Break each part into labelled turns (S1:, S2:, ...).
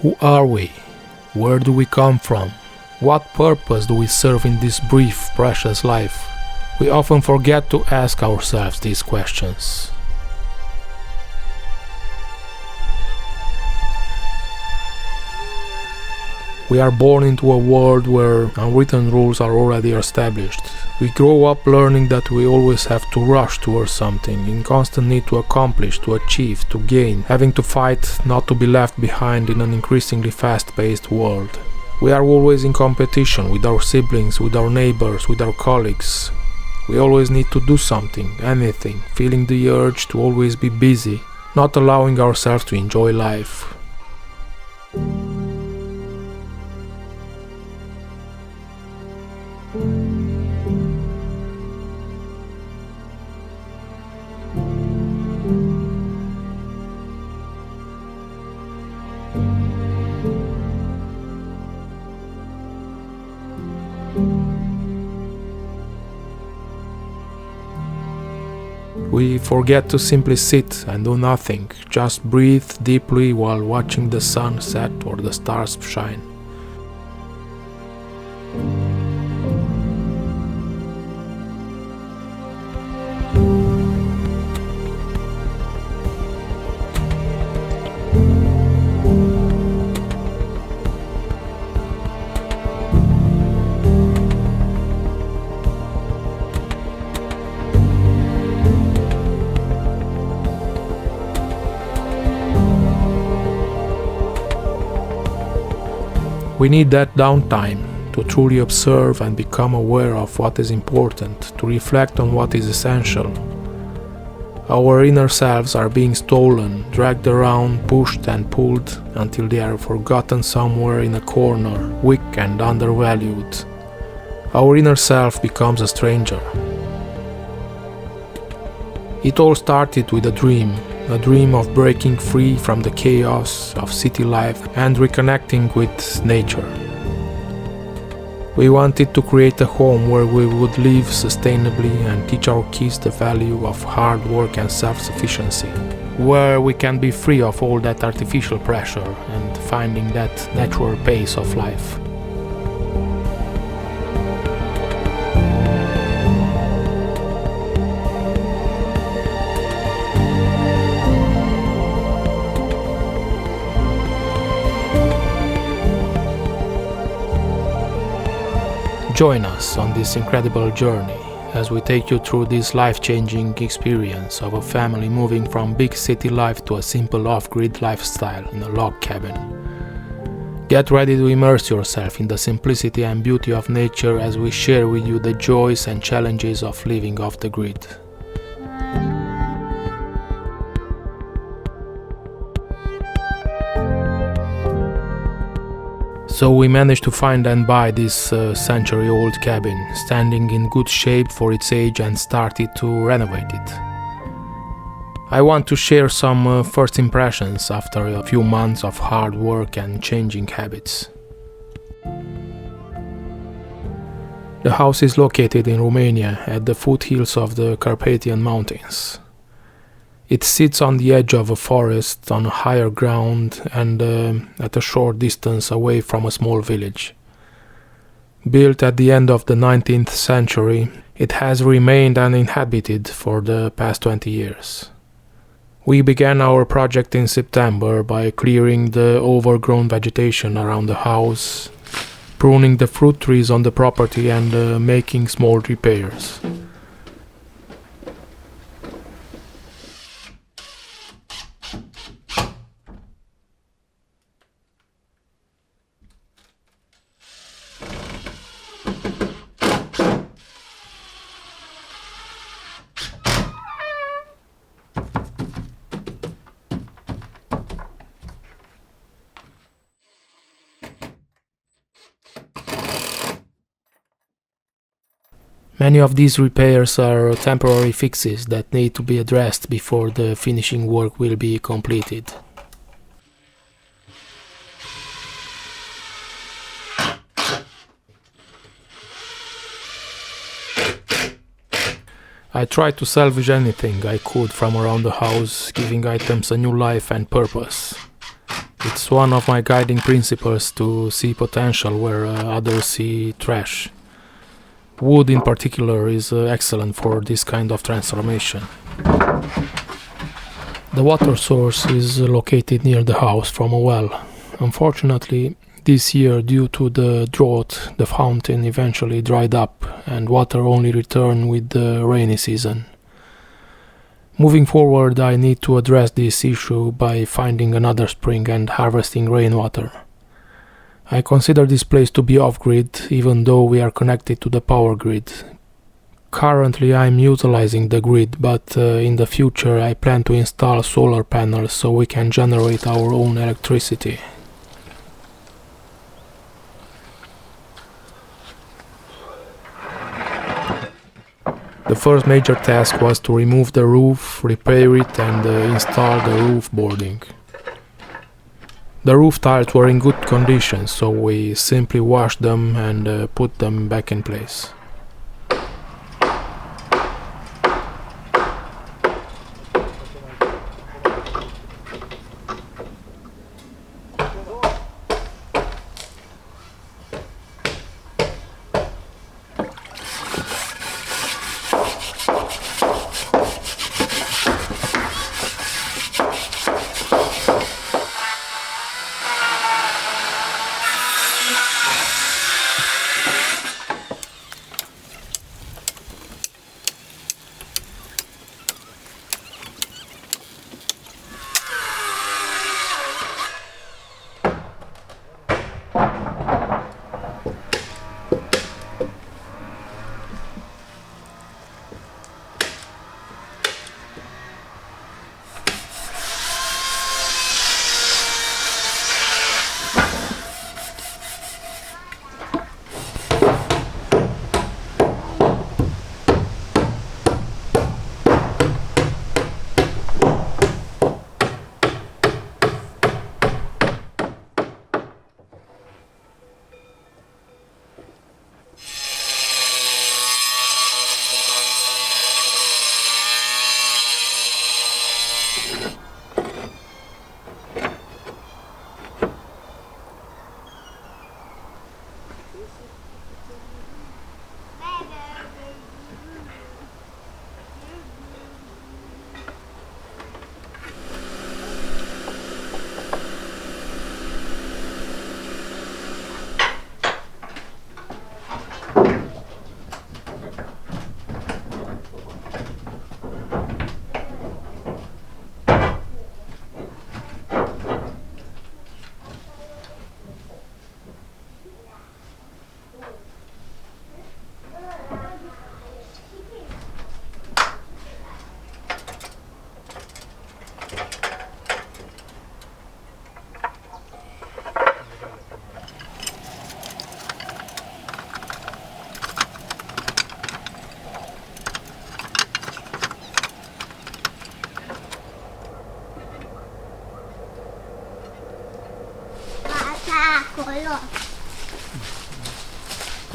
S1: Who are we? Where do we come from? What purpose do we serve in this brief, precious life? We often forget to ask ourselves these questions. We are born into a world where unwritten rules are already established. We grow up learning that we always have to rush towards something, in constant need to accomplish, to achieve, to gain, having to fight not to be left behind in an increasingly fast-paced world. We are always in competition with our siblings, with our neighbors, with our colleagues. We always need to do something, anything, feeling the urge to always be busy, not allowing ourselves to enjoy life. We forget to simply sit and do nothing, just breathe deeply while watching the sun set or the stars shine. We need that downtime to truly observe and become aware of what is important, to reflect on what is essential. Our inner selves are being stolen, dragged around, pushed and pulled until they are forgotten somewhere in a corner, weak and undervalued. Our inner self becomes a stranger. It all started with a dream of breaking free from the chaos of city life and reconnecting with nature. We wanted to create a home where we would live sustainably and teach our kids the value of hard work and self-sufficiency, where we can be free of all that artificial pressure and finding that natural pace of life. Join us on this incredible journey as we take you through this life-changing experience of a family moving from big city life to a simple off-grid lifestyle in a log cabin. Get ready to immerse yourself in the simplicity and beauty of nature as we share with you the joys and challenges of living off the grid. So we managed to find and buy this century-old cabin, standing in good shape for its age, and started to renovate it. I want to share some first impressions after a few months of hard work and changing habits. The house is located in Romania at the foothills of the Carpathian Mountains. It sits on the edge of a forest on higher ground and at a short distance away from a small village. Built at the end of the 19th century, it has remained uninhabited for the past 20 years. We began our project in September by clearing the overgrown vegetation around the house, pruning the fruit trees on the property and making small repairs. Many of these repairs are temporary fixes that need to be addressed before the finishing work will be completed. I tried to salvage anything I could from around the house, giving items a new life and purpose. It's one of my guiding principles to see potential where others see trash. Wood in particular is excellent for this kind of transformation. The water source is located near the house from a well. Unfortunately, this year, due to the drought, the fountain eventually dried up and water only returned with the rainy season. Moving forward, I need to address this issue by finding another spring and harvesting rainwater. I consider this place to be off-grid, even though we are connected to the power grid. Currently, I'm utilizing the grid, but in the future I plan to install solar panels so we can generate our own electricity. The first major task was to remove the roof, repair it and install the roof boarding. The roof tiles were in good condition, so we simply washed them and put them back in place.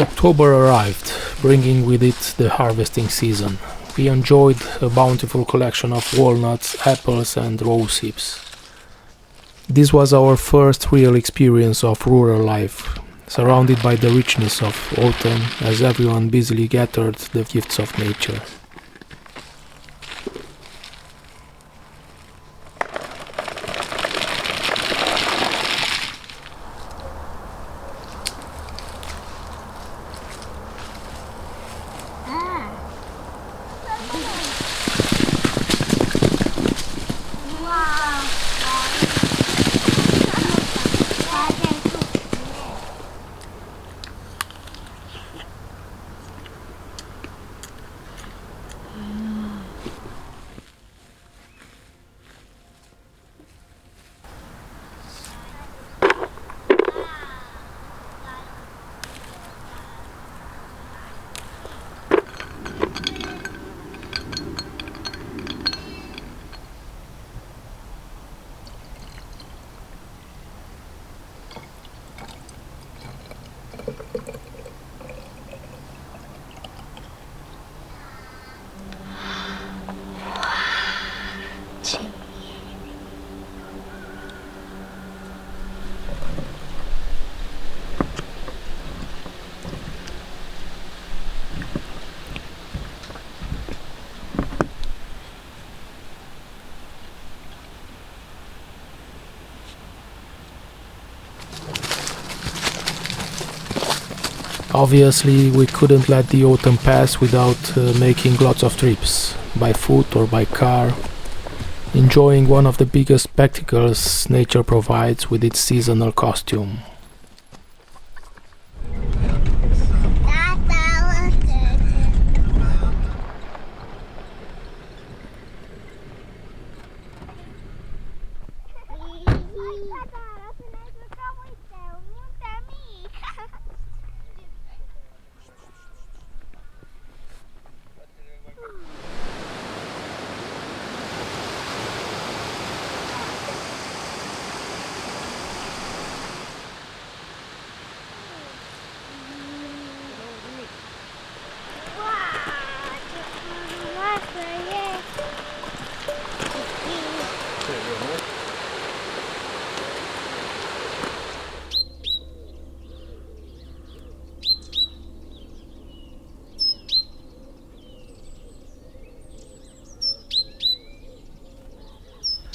S1: October arrived, bringing with it the harvesting season. We enjoyed a bountiful collection of walnuts, apples and rose hips. This was our first real experience of rural life, surrounded by the richness of autumn as everyone busily gathered the gifts of nature. Obviously, we couldn't let the autumn pass without making lots of trips, by foot or by car, enjoying one of the biggest spectacles nature provides with its seasonal costume.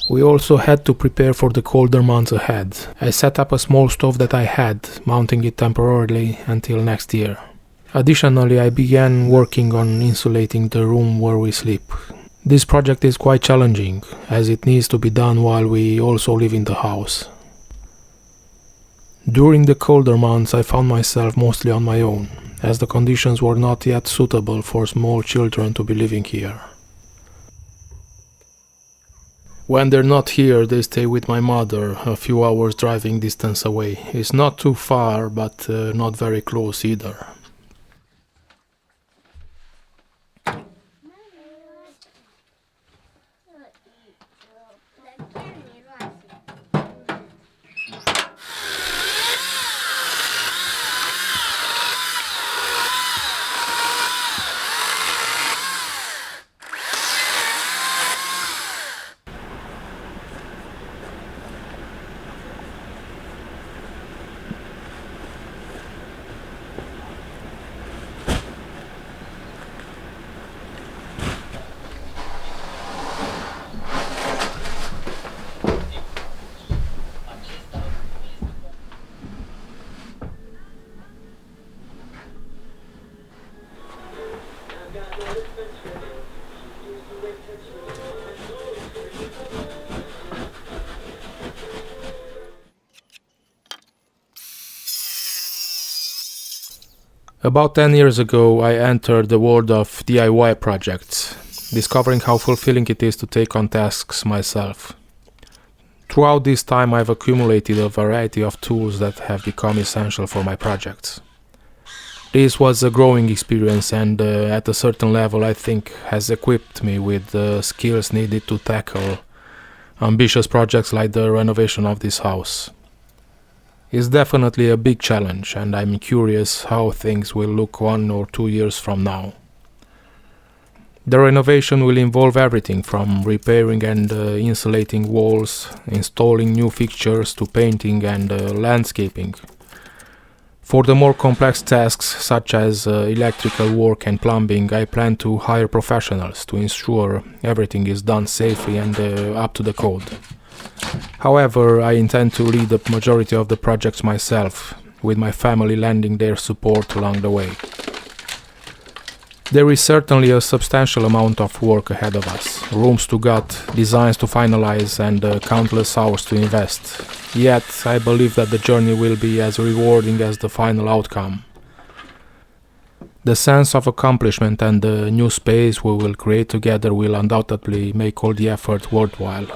S1: We also had to prepare for the colder months ahead. I set up a small stove that I had, mounting it temporarily until next year. Additionally, I began working on insulating the room where we sleep. This project is quite challenging, as it needs to be done while we also live in the house. During the colder months, I found myself mostly on my own, as the conditions were not yet suitable for small children to be living here. When they're not here, they stay with my mother, a few hours driving distance away. It's not too far, but not very close either. About 10 years ago, I entered the world of DIY projects, discovering how fulfilling it is to take on tasks myself. Throughout this time, I've accumulated a variety of tools that have become essential for my projects. This was a growing experience and at a certain level, I think, has equipped me with the skills needed to tackle ambitious projects like the renovation of this house. It's definitely a big challenge, and I'm curious how things will look 1 or 2 years from now. The renovation will involve everything from repairing and insulating walls, installing new fixtures, to painting and landscaping. For the more complex tasks such as electrical work and plumbing, I plan to hire professionals to ensure everything is done safely and up to the code. However, I intend to lead the majority of the projects myself, with my family lending their support along the way. There is certainly a substantial amount of work ahead of us, rooms to gut, designs to finalize, and countless hours to invest. Yet, I believe that the journey will be as rewarding as the final outcome. The sense of accomplishment and the new space we will create together will undoubtedly make all the effort worthwhile.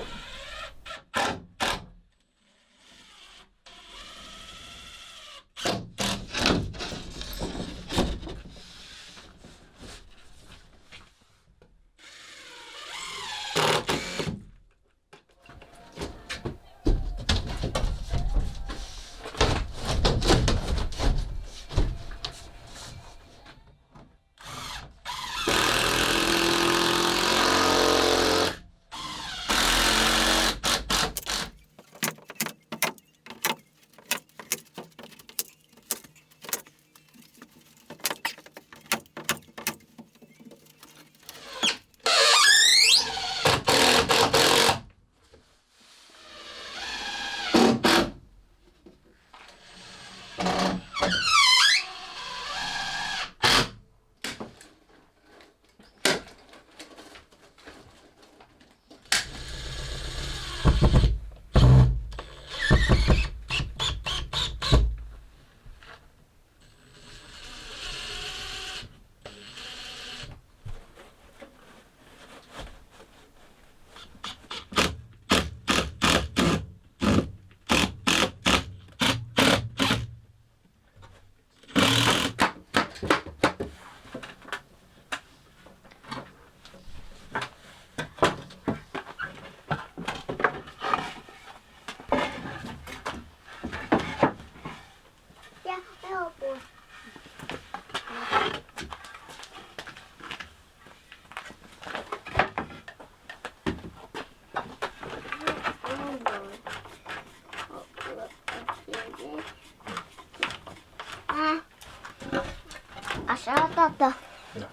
S2: Tata.
S3: Ja.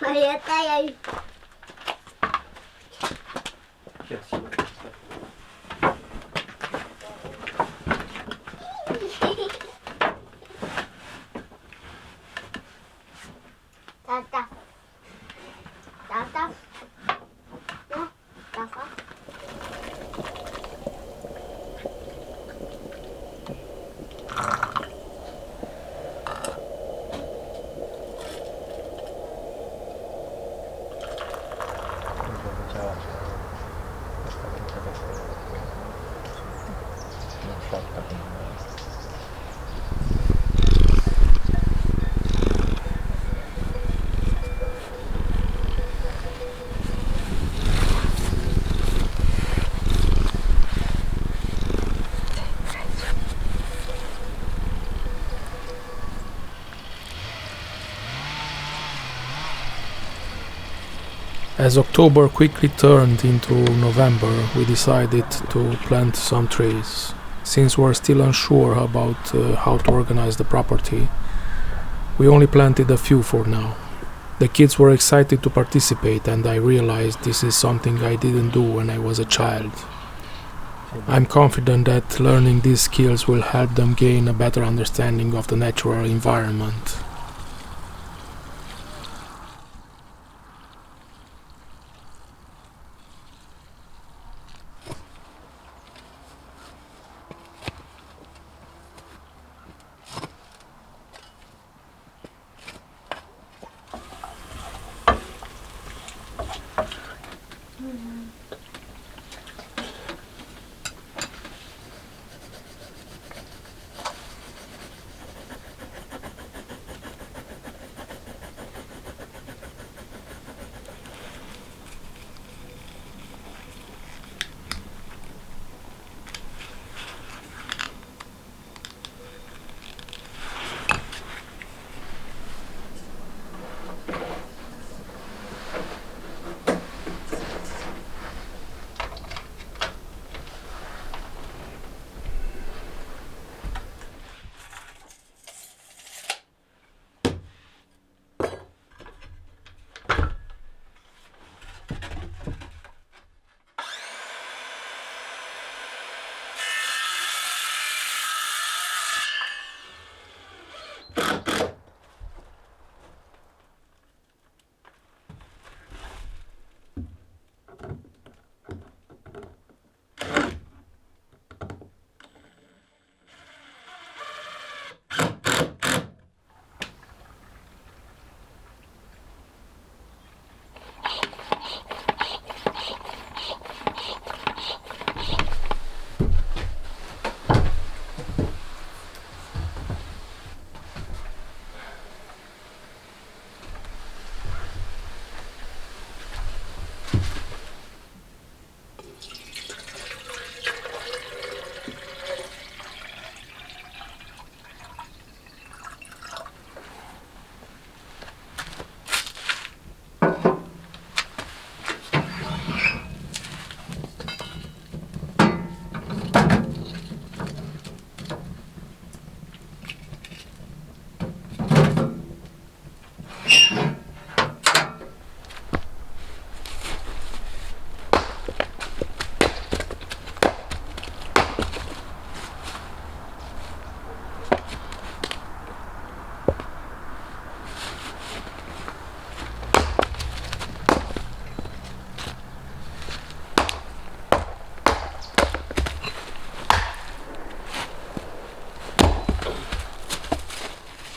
S2: Maar je tijd.
S3: Yes.
S2: Tata. Tata. No, tata.
S1: As October quickly turned into November, we decided to plant some trees. Since we're still unsure about how to organize the property, we only planted a few for now. The kids were excited to participate, and I realized this is something I didn't do when I was a child. I'm confident that learning these skills will help them gain a better understanding of the natural environment.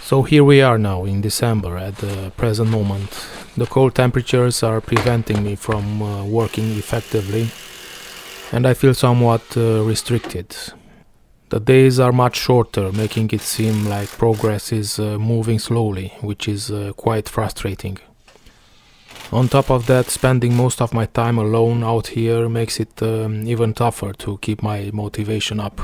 S1: So here we are now in December at the present moment. The cold temperatures are preventing me from working effectively, and I feel somewhat restricted. The days are much shorter, making it seem like progress is moving slowly, which is quite frustrating. On top of that, spending most of my time alone out here makes it even tougher to keep my motivation up.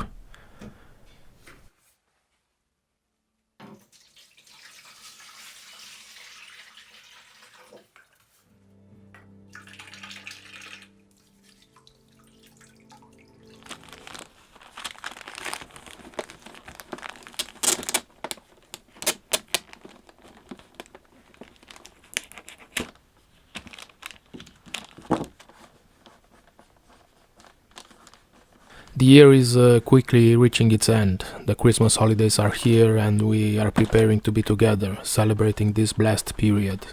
S1: The year is quickly reaching its end. The Christmas holidays are here and we are preparing to be together, celebrating this blessed period.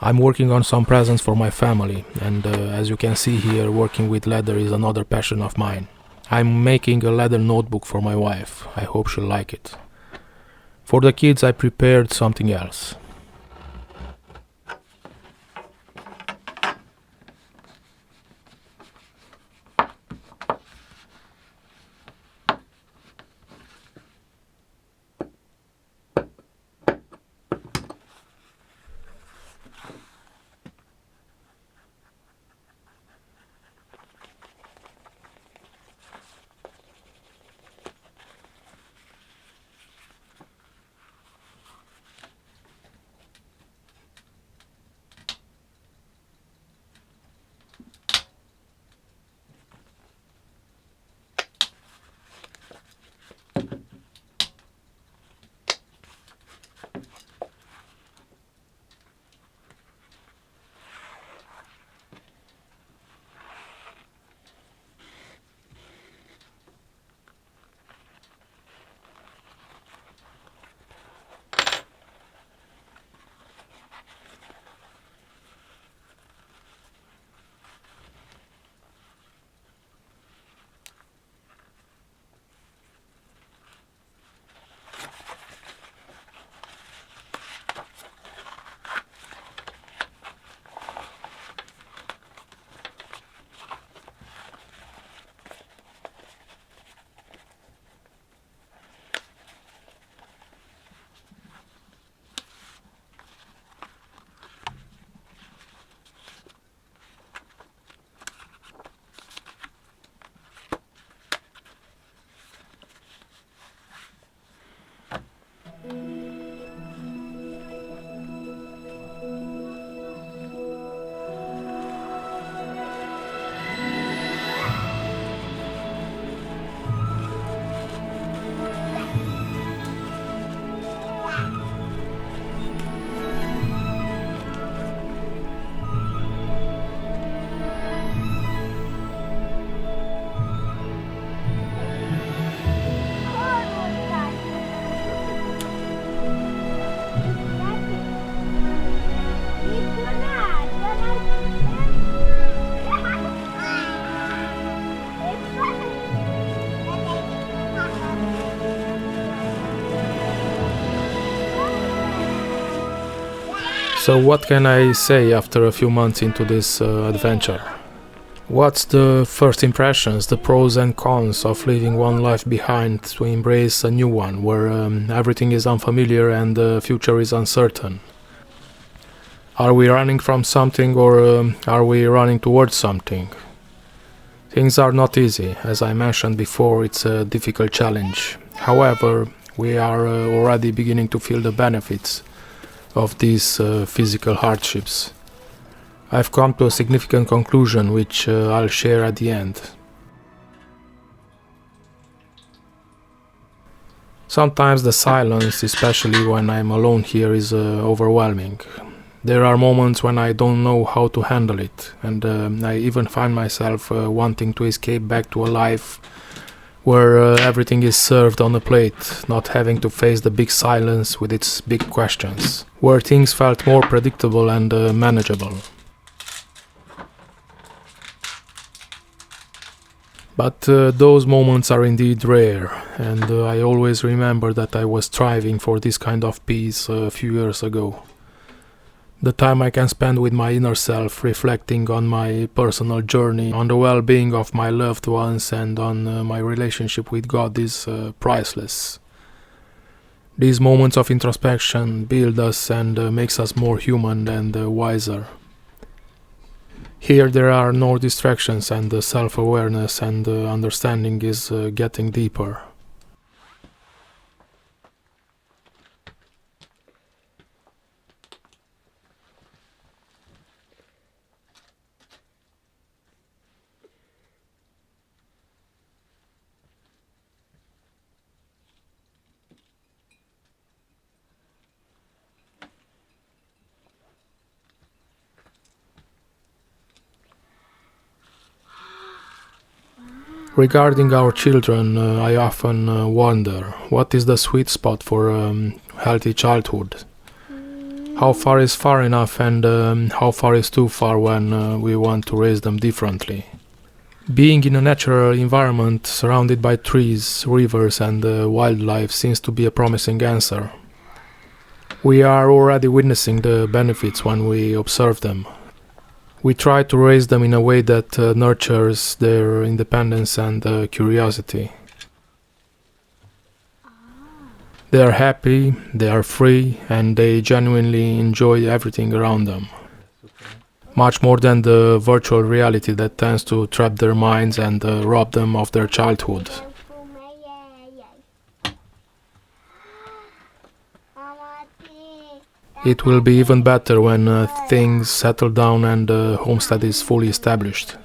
S1: I'm working on some presents for my family, and as you can see here, working with leather is another passion of mine. I'm making a leather notebook for my wife. I hope she'll like it. For the kids, I prepared something else. So what can I say after a few months into this adventure? What's the first impressions, the pros and cons of leaving one life behind to embrace a new one where everything is unfamiliar and the future is uncertain? Are we running from something or are we running towards something? Things are not easy. As I mentioned before, it's a difficult challenge. However, we are already beginning to feel the benefits of these physical hardships. I've come to a significant conclusion which I'll share at the end. Sometimes the silence, especially when I'm alone here, is overwhelming. There are moments when I don't know how to handle it, and I even find myself wanting to escape back to a life where everything is served on a plate, not having to face the big silence with its big questions, where things felt more predictable and manageable. But those moments are indeed rare, and I always remember that I was striving for this kind of peace a few years ago. The time I can spend with my inner self, reflecting on my personal journey, on the well-being of my loved ones and on my relationship with God is priceless. These moments of introspection build us and makes us more human and wiser. Here there are no distractions and self-awareness and understanding is getting deeper. Regarding our children, I often wonder, what is the sweet spot for healthy childhood? How far is far enough, and how far is too far when we want to raise them differently? Being in a natural environment surrounded by trees, rivers, and wildlife seems to be a promising answer. We are already witnessing the benefits when we observe them. We try to raise them in a way that nurtures their independence and curiosity. They are happy, they are free, and they genuinely enjoy everything around them. Much more than the virtual reality that tends to trap their minds and rob them of their childhood. It will be even better when things settle down and the homestead is fully established.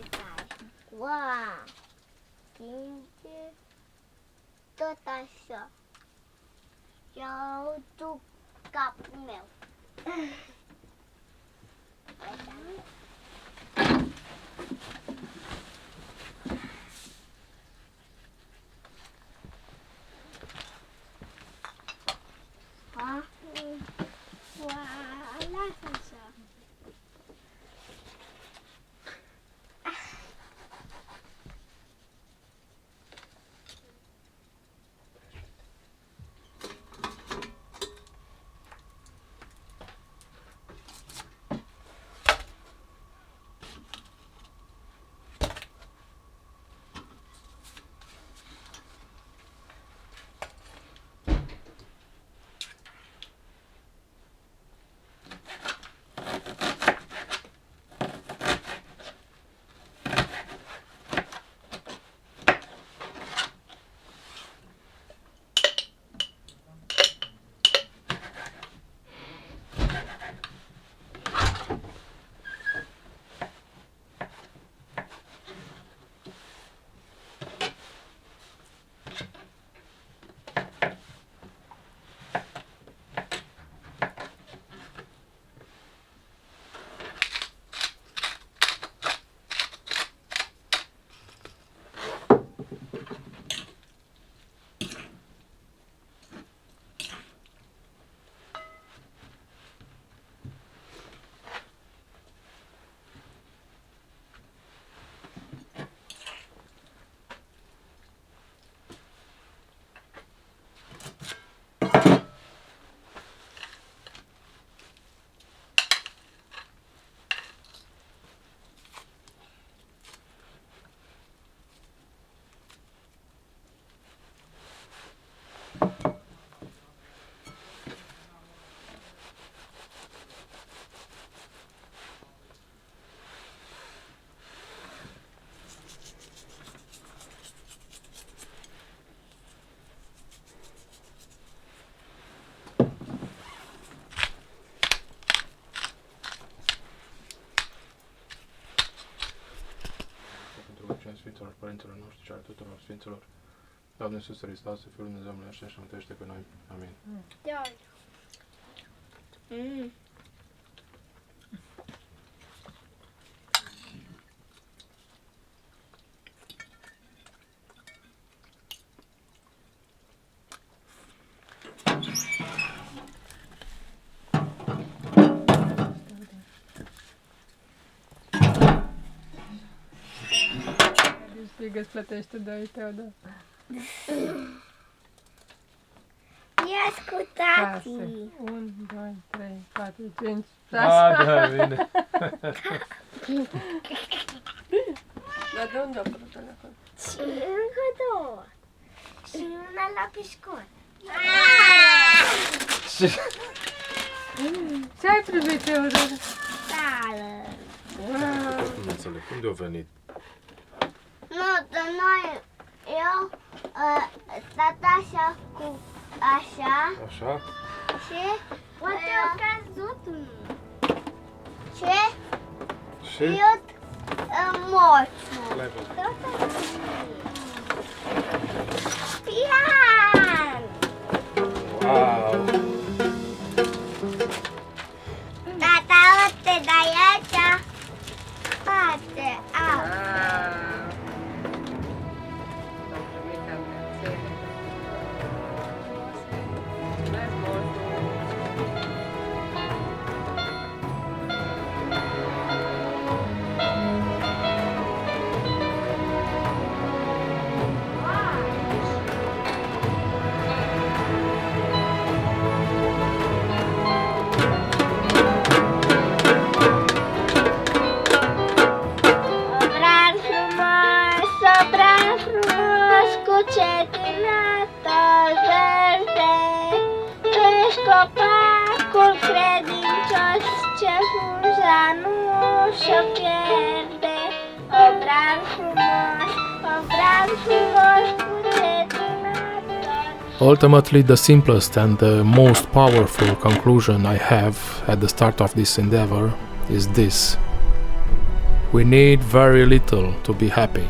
S1: Sfinților, Părinților noștri și al tuturor Sfinților, Doamne Iisuse Hristos, Fiul lui Dumnezeu, miluiește și mântuiește pe noi. Amin.
S3: Strigă, îți plătește 2 Teodor.
S2: Ia ascultați!
S3: 1, 2, 3, 4, 5, 6.
S1: Da, bine.
S3: Dar de unde a apărut ăla acolo?
S2: Și încă 2. Și una la piscon.
S3: Ce ai primit, Teodor?
S2: Sală.
S1: Nu înțeleg, unde a venit?
S2: Nu, de noi, eu, tata așa cu așa.
S1: Așa?
S2: Și poate a căzut unul. Și?
S1: Și?
S2: Eu morțul. Pian!
S1: Wow!
S2: Tata, uite, dai aici. Poate, au. și-o pierde. Obraz frumos, cugetunator.
S1: Ultimately, the simplest and the most powerful conclusion I have at the start of this endeavor is this: we need very little to be happy.